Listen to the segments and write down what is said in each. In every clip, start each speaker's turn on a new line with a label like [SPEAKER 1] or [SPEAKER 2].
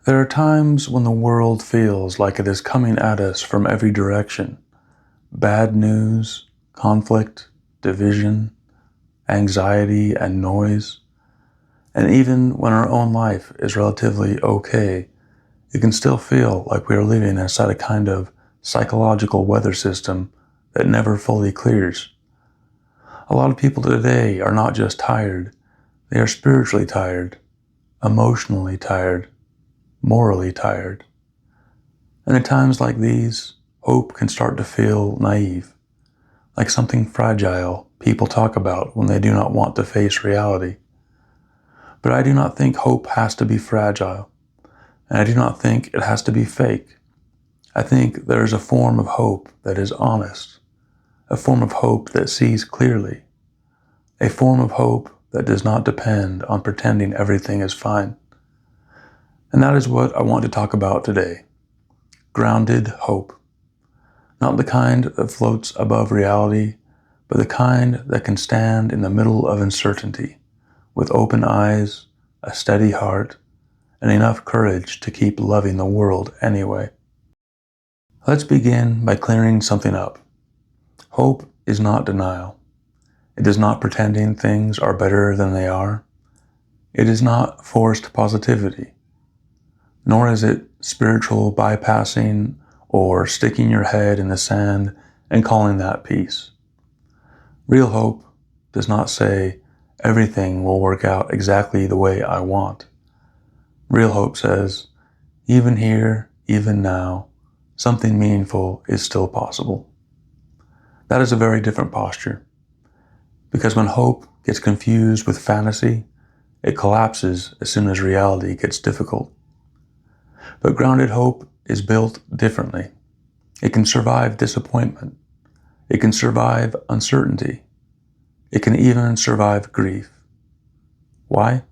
[SPEAKER 1] There are times when the world feels like it is coming at us from every direction. Bad news, conflict, division, anxiety, and noise. And even when our own life is relatively okay, it can still feel like we are living inside a kind of psychological weather system that never fully clears. A lot of people today are not just tired, they are spiritually tired, emotionally tired, morally tired. And at times like these, hope can start to feel naive, like something fragile people talk about when they do not want to face reality. But I do not think hope has to be fragile, and I do not think it has to be fake. I think there is a form of hope that is honest, a form of hope that sees clearly, a form of hope that does not depend on pretending everything is fine. And that is what I want to talk about today. Grounded hope. Not the kind that floats above reality, but the kind that can stand in the middle of uncertainty, with open eyes, a steady heart, and enough courage to keep loving the world anyway. Let's begin by clearing something up. Hope is not denial. It is not pretending things are better than they are. It is not forced positivity, nor is it spiritual bypassing or sticking your head in the sand and calling that peace. Real hope does not say everything will work out exactly the way I want. Real hope says, even here, even now, something meaningful is still possible. That is a very different posture, because when hope gets confused with fantasy, it collapses as soon as reality gets difficult. But grounded hope is built differently. It can survive disappointment. It can survive uncertainty. It can even survive grief. Why?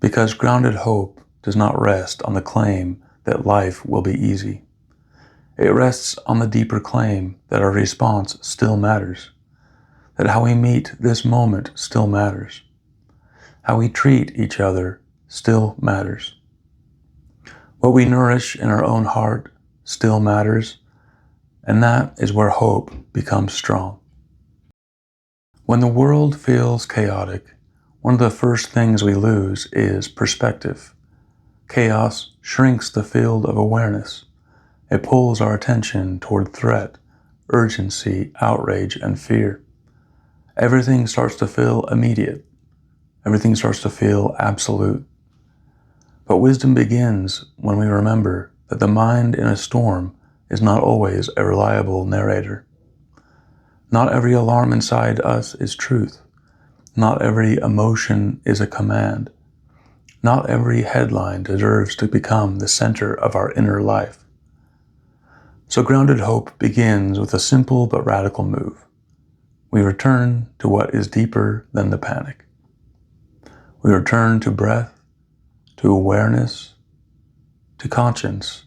[SPEAKER 1] Because grounded hope does not rest on the claim that life will be easy. It rests on the deeper claim that our response still matters, that how we meet this moment still matters, how we treat each other still matters. What we nourish in our own heart still matters, and that is where hope becomes strong. When the world feels chaotic, one of the first things we lose is perspective. Chaos shrinks the field of awareness. It pulls our attention toward threat, urgency, outrage, and fear. Everything starts to feel immediate. Everything starts to feel absolute. But wisdom begins when we remember that the mind in a storm is not always a reliable narrator. Not every alarm inside us is truth. Not every emotion is a command. Not every headline deserves to become the center of our inner life. So grounded hope begins with a simple but radical move. We return to what is deeper than the panic. We return to breath, to awareness, to conscience,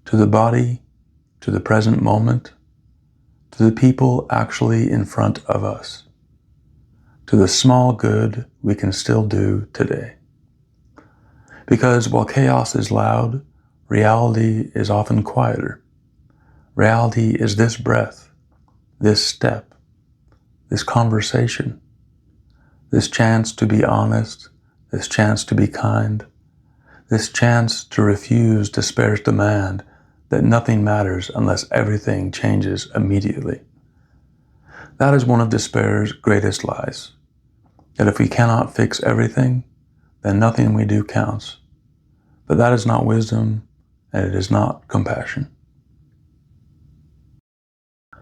[SPEAKER 1] to the body, to the present moment, to the people actually in front of us, to the small good we can still do today. Because while chaos is loud, reality is often quieter. Reality is this breath, this step, this conversation, this chance to be honest, this chance to be kind, this chance to refuse despair's demand that nothing matters unless everything changes immediately. That is one of despair's greatest lies, that if we cannot fix everything, then nothing we do counts. But that is not wisdom, and it is not compassion.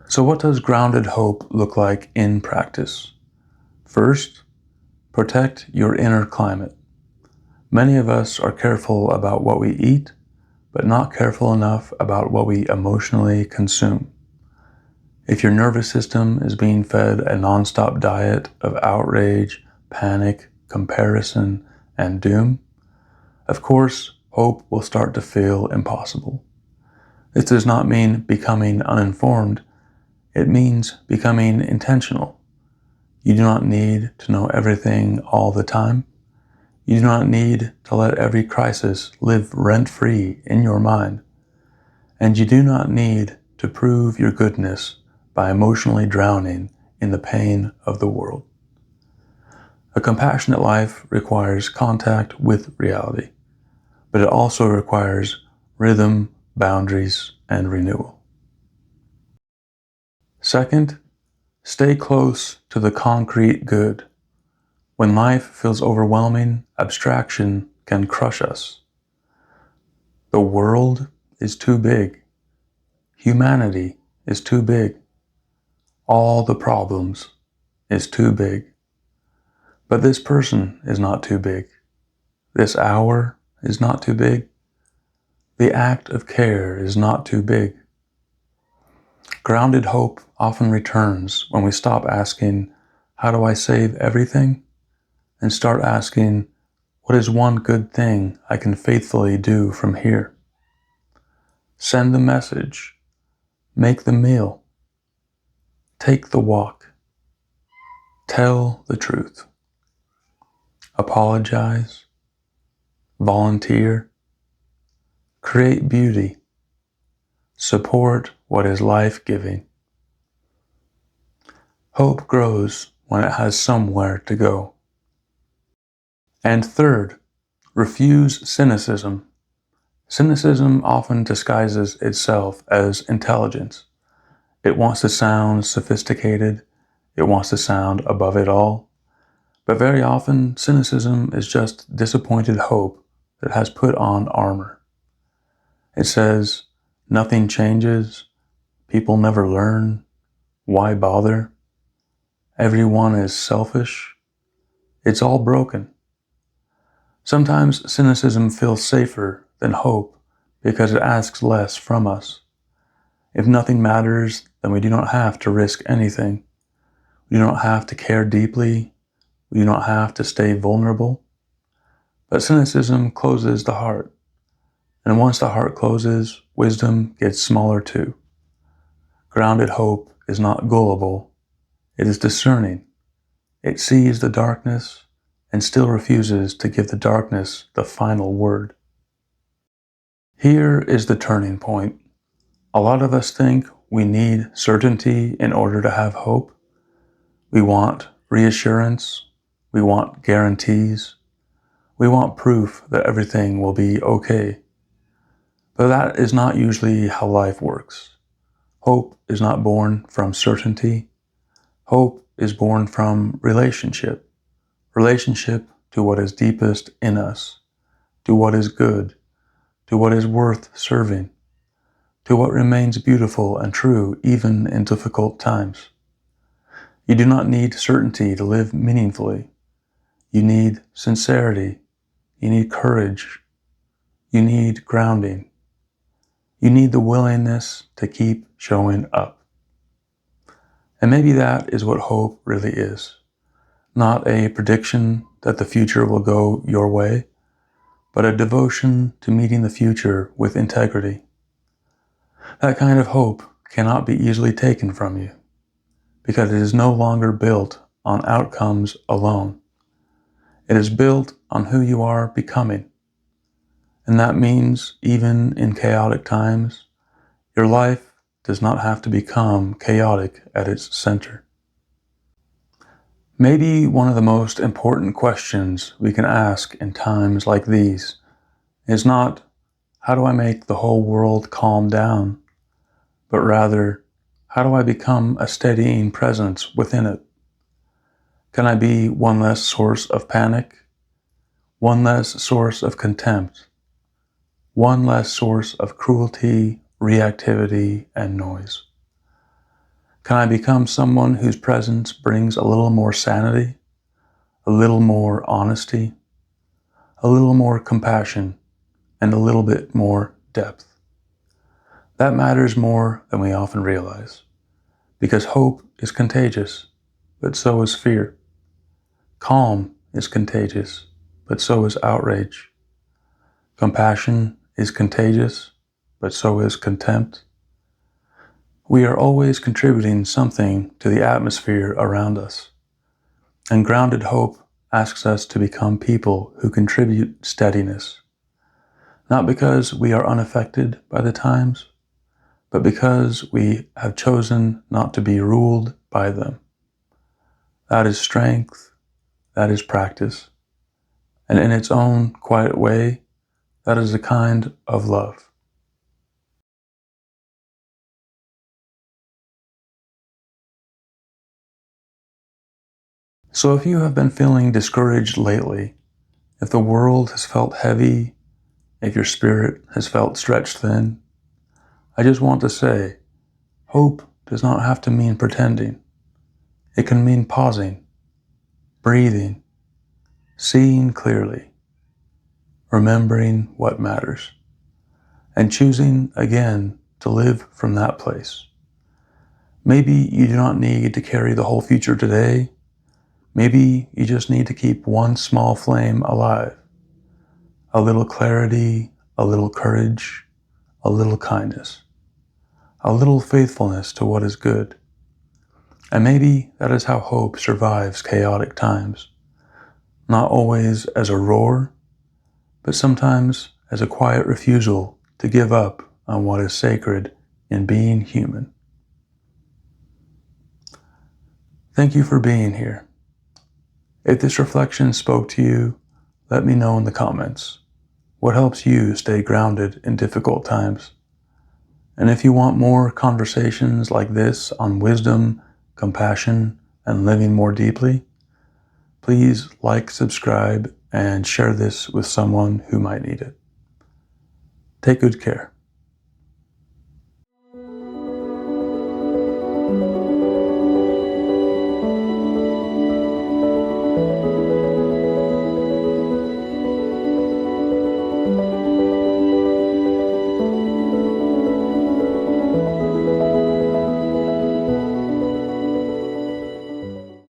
[SPEAKER 1] So what does grounded hope look like in practice? First, protect your inner climate. Many of us are careful about what we eat, but not careful enough about what we emotionally consume. If your nervous system is being fed a nonstop diet of outrage, panic, comparison, and doom, of course, hope will start to feel impossible. This does not mean becoming uninformed. It means becoming intentional. You do not need to know everything all the time. You do not need to let every crisis live rent-free in your mind, and you do not need to prove your goodness by emotionally drowning in the pain of the world. A compassionate life requires contact with reality, but it also requires rhythm, boundaries, and renewal. Second, stay close to the concrete good. When life feels overwhelming, abstraction can crush us. The world is too big. Humanity is too big. All the problems is too big. But this person is not too big. This hour is not too big. The act of care is not too big. Grounded hope often returns when we stop asking, how do I save everything? And start asking, what is one good thing I can faithfully do from here? Send the message. Make the meal. Take the walk. Tell the truth. Apologize. Volunteer. Create beauty. Support what is life-giving. Hope grows when it has somewhere to go. And third, refuse cynicism. Cynicism often disguises itself as intelligence. It wants to sound sophisticated. It wants to sound above it all. But very often, cynicism is just disappointed hope that has put on armor. It says, nothing changes. People never learn. Why bother? Everyone is selfish. It's all broken. Sometimes cynicism feels safer than hope because it asks less from us. If nothing matters, then we do not have to risk anything. We do not have to care deeply. We do not have to stay vulnerable. But cynicism closes the heart. And once the heart closes, wisdom gets smaller too. Grounded hope is not gullible. It is discerning. It sees the darkness and still refuses to give the darkness the final word. Here is the turning point. A lot of us think we need certainty in order to have hope. We want reassurance. We want guarantees. We want proof that everything will be okay. But that is not usually how life works. Hope is not born from certainty. Hope is born from relationship. Relationship to what is deepest in us, to what is good, to what is worth serving, to what remains beautiful and true even in difficult times. You do not need certainty to live meaningfully. You need sincerity. You need courage. You need grounding. You need the willingness to keep showing up. And maybe that is what hope really is. Not a prediction that the future will go your way, but a devotion to meeting the future with integrity. That kind of hope cannot be easily taken from you, because it is no longer built on outcomes alone. It is built on who you are becoming. And that means even in chaotic times, your life does not have to become chaotic at its center. Maybe one of the most important questions we can ask in times like these is not, how do I make the whole world calm down? But rather, how do I become a steadying presence within it? Can I be one less source of panic? One less source of contempt? One less source of cruelty, reactivity, and noise? Can I become someone whose presence brings a little more sanity, a little more honesty, a little more compassion, and a little bit more depth? That matters more than we often realize, because hope is contagious, but so is fear. Calm is contagious, but so is outrage. Compassion is contagious, but so is contempt. We are always contributing something to the atmosphere around us, and grounded hope asks us to become people who contribute steadiness, not because we are unaffected by the times, but because we have chosen not to be ruled by them. That is strength, that is practice, and in its own quiet way, that is a kind of love. So if you have been feeling discouraged lately, if the world has felt heavy, if your spirit has felt stretched thin, I just want to say, hope does not have to mean pretending. It can mean pausing, breathing, seeing clearly, remembering what matters, and choosing again to live from that place. Maybe you do not need to carry the whole future today. Maybe you just need to keep one small flame alive. A little clarity, a little courage, a little kindness, a little faithfulness to what is good. And maybe that is how hope survives chaotic times. Not always as a roar, but sometimes as a quiet refusal to give up on what is sacred in being human. Thank you for being here. If this reflection spoke to you, let me know in the comments. What helps you stay grounded in difficult times? And if you want more conversations like this on wisdom, compassion, and living more deeply, please like, subscribe, and share this with someone who might need it. Take good care.